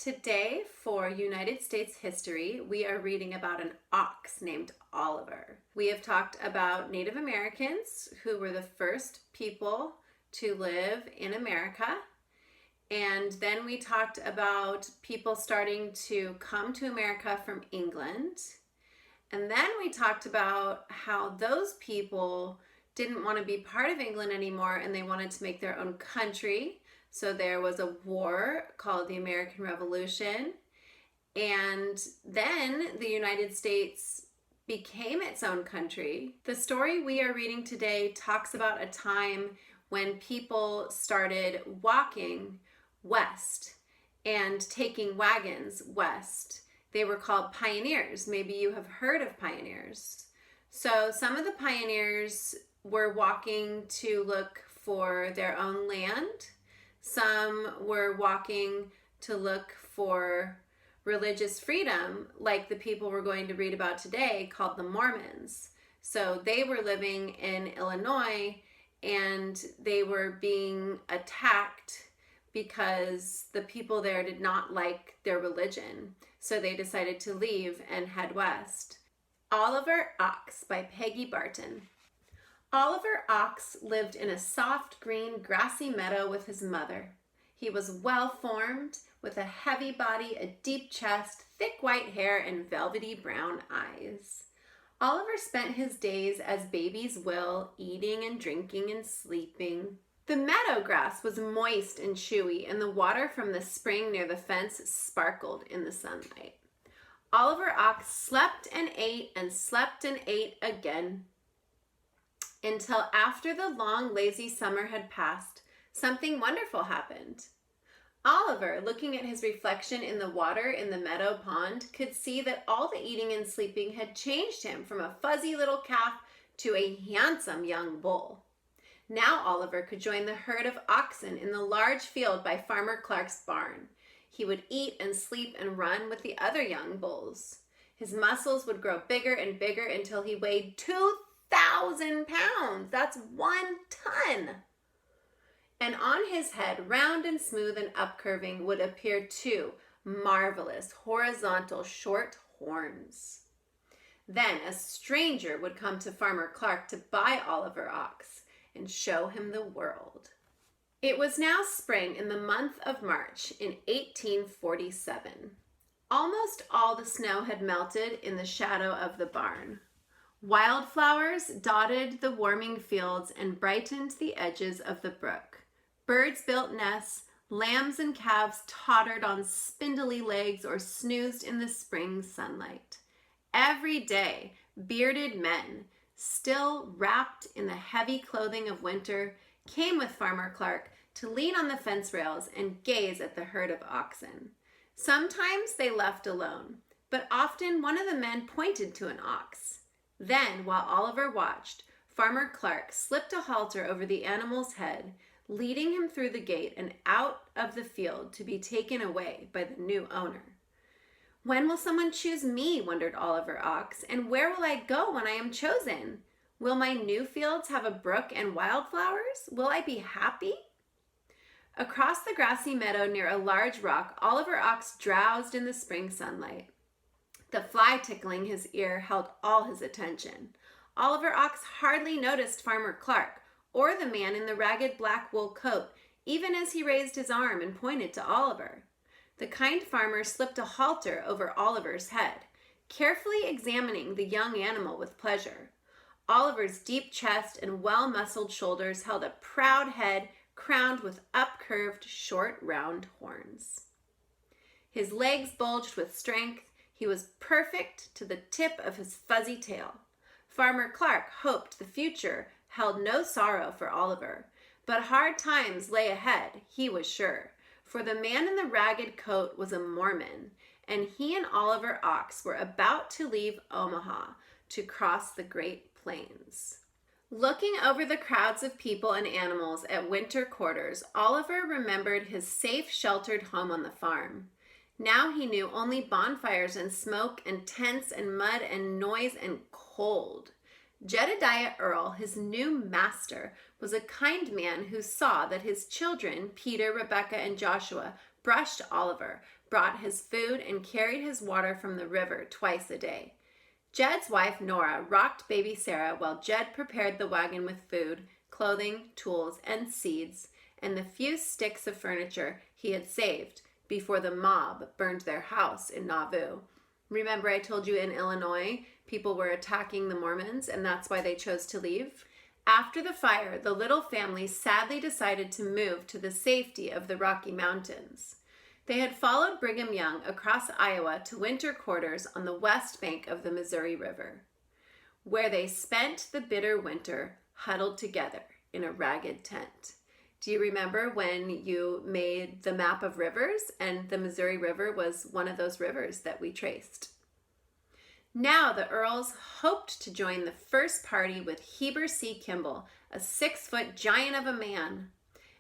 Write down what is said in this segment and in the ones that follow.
Today, for United States history, we are reading about an ox named Oliver. We have talked about Native Americans, who were the first people to live in America. And then we talked about people starting to come to America from England. And then we talked about how those people didn't want to be part of England anymore and they wanted to make their own country. So there was a war called the American Revolution. And then the United States became its own country. The story we are reading today talks about a time when people started walking west and taking wagons west. They were called pioneers. Maybe you have heard of pioneers. So some of the pioneers were walking to look for their own land. Some were walking to look for religious freedom, like the people we're going to read about today, called the Mormons. So they were living in Illinois and they were being attacked because the people there did not like their religion. So they decided to leave and head west. Oliver Ox by Peggy Barton. Oliver Ox lived in a soft green grassy meadow with his mother. He was well-formed, with a heavy body, a deep chest, thick white hair, and velvety brown eyes. Oliver spent his days as babies will, eating and drinking and sleeping. The meadow grass was moist and chewy, and the water from the spring near the fence sparkled in the sunlight. Oliver Ox slept and ate again. Until after the long, lazy summer had passed, something wonderful happened. Oliver, looking at his reflection in the water in the meadow pond, could see that all the eating and sleeping had changed him from a fuzzy little calf to a handsome young bull. Now Oliver could join the herd of oxen in the large field by Farmer Clark's barn. He would eat and sleep and run with the other young bulls. His muscles would grow bigger and bigger until he weighed 2,000 pounds. That's 1 ton. And on his head, round and smooth and upcurving, would appear 2 marvelous horizontal short horns. Then a stranger would come to Farmer Clark to buy Oliver Ox and show him the world. It was now spring in the month of March in 1847. Almost all the snow had melted in the shadow of the barn. Wildflowers dotted the warming fields and brightened the edges of the brook. Birds built nests, lambs and calves tottered on spindly legs or snoozed in the spring sunlight. Every day, bearded men, still wrapped in the heavy clothing of winter, came with Farmer Clark to lean on the fence rails and gaze at the herd of oxen. Sometimes they left alone, but often one of the men pointed to an ox. Then, while Oliver watched, Farmer Clark slipped a halter over the animal's head, leading him through the gate and out of the field to be taken away by the new owner. When will someone choose me, wondered Oliver Ox, and where will I go when I am chosen? Will my new fields have a brook and wildflowers? Will I be happy? Across the grassy meadow near a large rock, Oliver Ox drowsed in the spring sunlight. The fly tickling his ear held all his attention. Oliver Ox hardly noticed Farmer Clark or the man in the ragged black wool coat, even as he raised his arm and pointed to Oliver. The kind farmer slipped a halter over Oliver's head, carefully examining the young animal with pleasure. Oliver's deep chest and well-muscled shoulders held a proud head crowned with upcurved, short, round horns. His legs bulged with strength. He was perfect to the tip of his fuzzy tail. Farmer Clark hoped the future held no sorrow for Oliver, but hard times lay ahead, he was sure, for the man in the ragged coat was a Mormon, and he and Oliver Ox were about to leave Omaha to cross the Great Plains. Looking over the crowds of people and animals at winter quarters, Oliver remembered his safe, sheltered home on the farm. Now he knew only bonfires and smoke and tents and mud and noise and cold. Jedediah Earl, his new master, was a kind man who saw that his children, Peter, Rebecca, and Joshua, brushed Oliver, brought his food, and carried his water from the river twice a day. Jed's wife, Nora, rocked baby Sarah while Jed prepared the wagon with food, clothing, tools, and seeds, and the few sticks of furniture he had saved before the mob burned their house in Nauvoo. Remember I told you in Illinois, people were attacking the Mormons, and that's why they chose to leave? After the fire, the little family sadly decided to move to the safety of the Rocky Mountains. They had followed Brigham Young across Iowa to winter quarters on the west bank of the Missouri River, where they spent the bitter winter huddled together in a ragged tent. Do you remember when you made the map of rivers and the Missouri River was one of those rivers that we traced? Now the Earls hoped to join the first party with Heber C. Kimball, a 6-foot giant of a man,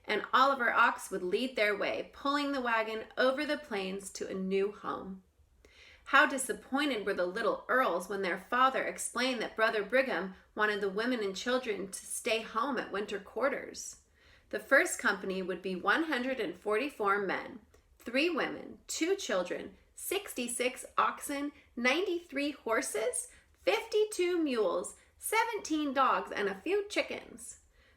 and Oliver Ox would lead their way, pulling the wagon over the plains to a new home. How disappointed were the little Earls when their father explained that Brother Brigham wanted the women and children to stay home at winter quarters. The first company would be 144 men, 3 women, 2 children, 66 oxen, 93 horses, 52 mules, 17 dogs, and a few chickens.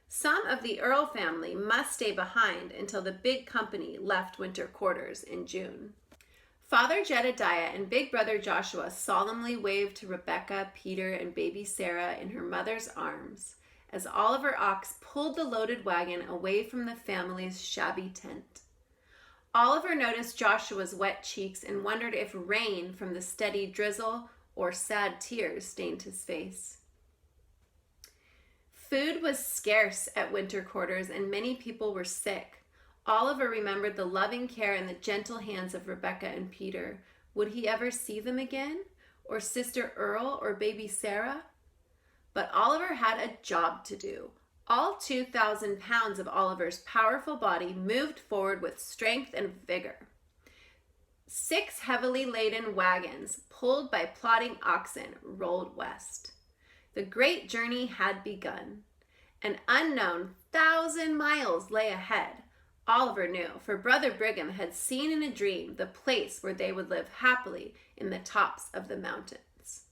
Some of the Earl family must stay behind until the big company left winter quarters in June. Father Jedediah and big brother Joshua solemnly waved to Rebecca, Peter, and baby Sarah in her mother's arms as Oliver Ox pulled the loaded wagon away from the family's shabby tent. Oliver noticed Joshua's wet cheeks and wondered if rain from the steady drizzle or sad tears stained his face. Food was scarce at winter quarters and many people were sick. Oliver remembered the loving care and the gentle hands of Rebecca and Peter. Would he ever see them again? Or Sister Earl or baby Sarah? But Oliver had a job to do. All 2,000 pounds of Oliver's powerful body moved forward with strength and vigor. 6 heavily laden wagons, pulled by plodding oxen, rolled west. The great journey had begun. An unknown 1,000 miles lay ahead. Oliver knew, for Brother Brigham had seen in a dream the place where they would live happily in the tops of the mountains.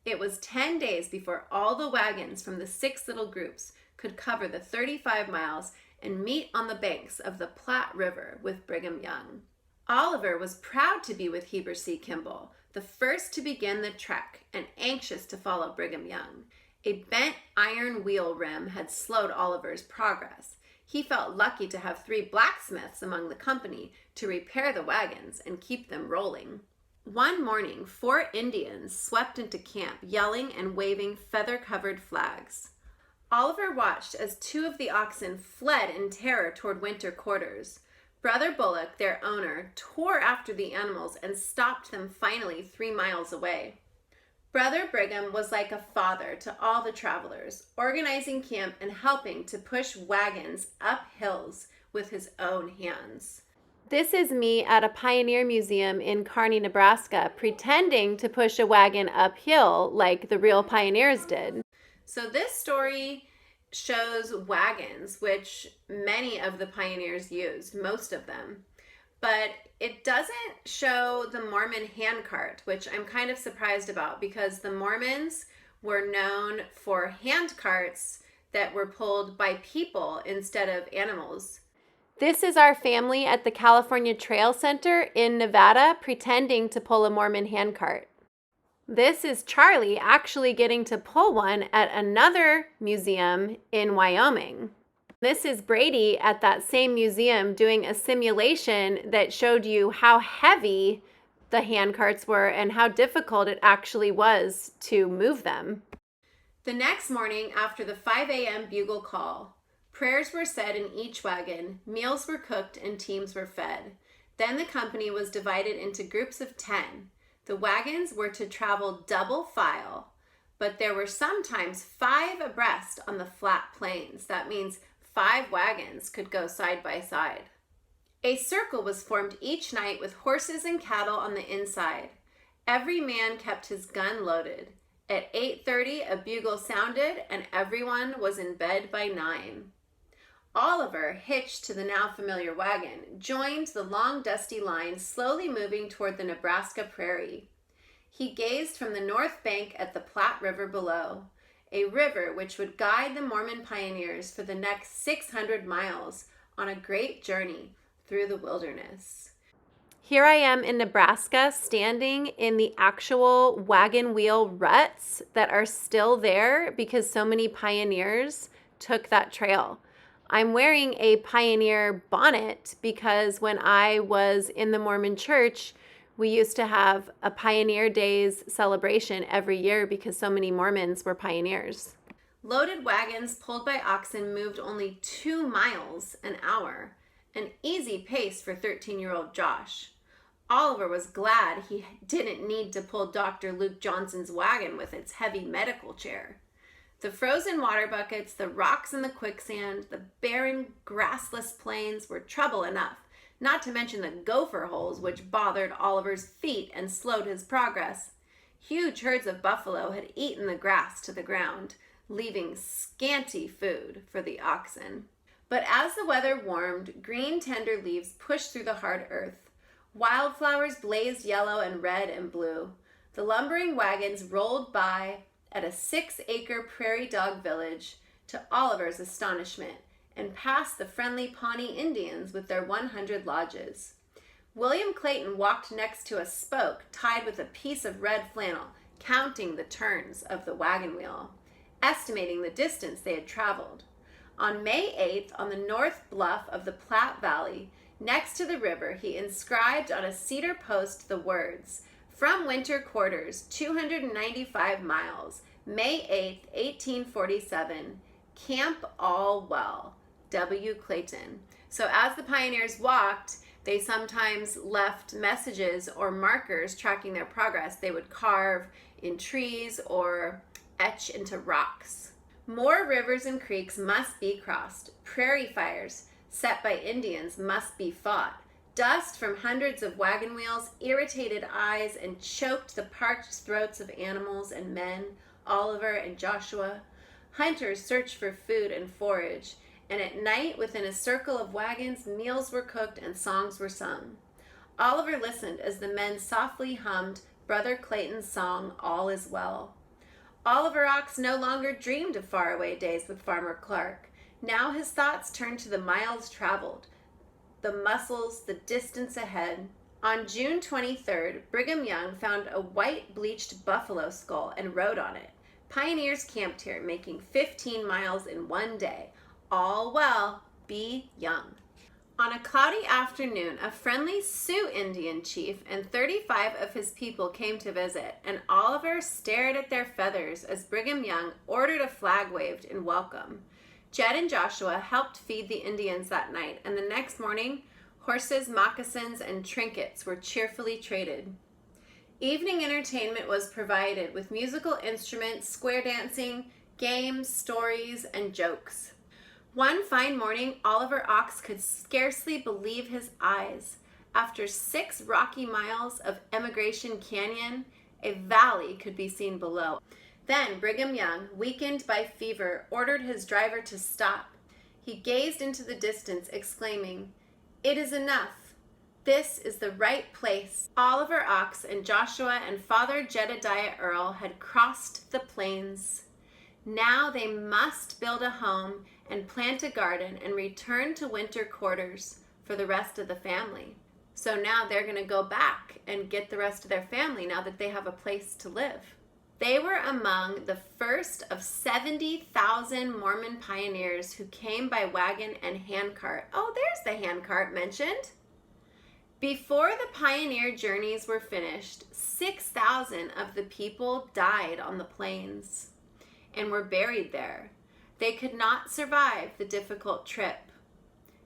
It was 10 days before all the wagons from the 6 little groups could cover the 35 miles and meet on the banks of the Platte River with Brigham Young. Oliver was proud to be with Heber C. Kimball, the first to begin the trek and anxious to follow Brigham Young. A bent iron wheel rim had slowed Oliver's progress. He felt lucky to have 3 blacksmiths among the company to repair the wagons and keep them rolling. One morning, 4 Indians swept into camp, yelling and waving feather-covered flags. Oliver watched as 2 of the oxen fled in terror toward winter quarters. Brother Bullock, their owner, tore after the animals and stopped them finally 3 miles away. Brother Brigham was like a father to all the travelers, organizing camp and helping to push wagons up hills with his own hands. This is me at a pioneer museum in Kearney, Nebraska, pretending to push a wagon uphill like the real pioneers did. So this story shows wagons, which many of the pioneers used, most of them. But it doesn't show the Mormon handcart, which I'm kind of surprised about because the Mormons were known for handcarts that were pulled by people instead of animals. This is our family at the California Trail Center in Nevada pretending to pull a Mormon handcart. This is Charlie actually getting to pull one at another museum in Wyoming. This is Brady at that same museum doing a simulation that showed you how heavy the handcarts were and how difficult it actually was to move them. The next morning, after the 5 a.m. bugle call, prayers were said in each wagon, meals were cooked, and teams were fed. Then the company was divided into groups of 10. The wagons were to travel double file, but there were sometimes 5 abreast on the flat plains. That means 5 wagons could go side by side. A circle was formed each night with horses and cattle on the inside. Every man kept his gun loaded. At 8:30, a bugle sounded, and everyone was in bed by 9. Oliver, hitched to the now familiar wagon, joined the long dusty line slowly moving toward the Nebraska prairie. He gazed from the north bank at the Platte River below, a river which would guide the Mormon pioneers for the next 600 miles on a great journey through the wilderness. Here I am in Nebraska, standing in the actual wagon wheel ruts that are still there because so many pioneers took that trail. I'm wearing a pioneer bonnet because when I was in the Mormon church, we used to have a Pioneer Days celebration every year because so many Mormons were pioneers. Loaded wagons pulled by oxen moved only 2 miles an hour, an easy pace for 13-year-old Josh. Oliver was glad he didn't need to pull Dr. Luke Johnson's wagon with its heavy medical chair. The frozen water buckets, the rocks in the quicksand, the barren, grassless plains were trouble enough, not to mention the gopher holes which bothered Oliver's feet and slowed his progress. Huge herds of buffalo had eaten the grass to the ground, leaving scanty food for the oxen. But as the weather warmed, green tender leaves pushed through the hard earth. Wildflowers blazed yellow and red and blue. The lumbering wagons rolled by at a 6-acre prairie dog village, to Oliver's astonishment, and past the friendly Pawnee Indians with their 100 lodges. William Clayton walked next to a spoke tied with a piece of red flannel, counting the turns of the wagon wheel, estimating the distance they had traveled. On May 8th, on the north bluff of the Platte Valley, next to the river, he inscribed on a cedar post the words, "From winter quarters, 295 miles, May 8th, 1847, Camp All Well, W. Clayton." So as the pioneers walked, they sometimes left messages or markers tracking their progress. They would carve in trees or etch into rocks. More rivers and creeks must be crossed. Prairie fires set by Indians must be fought. Dust from hundreds of wagon wheels irritated eyes and choked the parched throats of animals and men, Oliver and Joshua. Hunters searched for food and forage, and at night within a circle of wagons, meals were cooked and songs were sung. Oliver listened as the men softly hummed Brother Clayton's song, "All is Well." Oliver Ox no longer dreamed of faraway days with Farmer Clark. Now his thoughts turned to the miles traveled, the muscles, the distance ahead. On June 23rd, Brigham Young found a white bleached buffalo skull and rode on it. Pioneers camped here, making 15 miles in one day. All well, be young. On a cloudy afternoon, a friendly Sioux Indian chief and 35 of his people came to visit, and Oliver stared at their feathers as Brigham Young ordered a flag waved in welcome. Jed and Joshua helped feed the Indians that night, and the next morning, horses, moccasins, and trinkets were cheerfully traded. Evening entertainment was provided with musical instruments, square dancing, games, stories, and jokes. One fine morning, Oliver Ox could scarcely believe his eyes. After 6 rocky miles of Emigration Canyon, a valley could be seen below. Then Brigham Young, weakened by fever, ordered his driver to stop. He gazed into the distance, exclaiming, "It is enough. This is the right place." Oliver Ox and Joshua and Father Jedediah Earl had crossed the plains. Now they must build a home and plant a garden and return to winter quarters for the rest of the family. So now they're going to go back and get the rest of their family now that they have a place to live. They were among the first of 70,000 Mormon pioneers who came by wagon and handcart. Oh, there's the handcart mentioned. Before the pioneer journeys were finished, 6,000 of the people died on the plains and were buried there. They could not survive the difficult trip.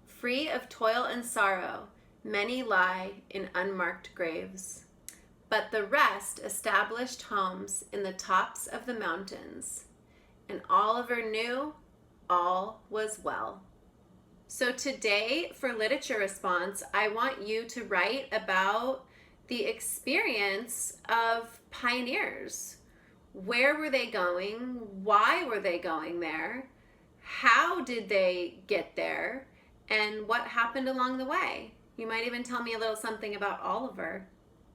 Free of toil and sorrow, many lie in unmarked graves. But the rest established homes in the tops of the mountains, and Oliver knew all was well. So today, for literature response, I want you to write about the experience of pioneers. Where were they going? Why were they going there? how did they get there, and what happened along the way. You might even tell me a little something about Oliver.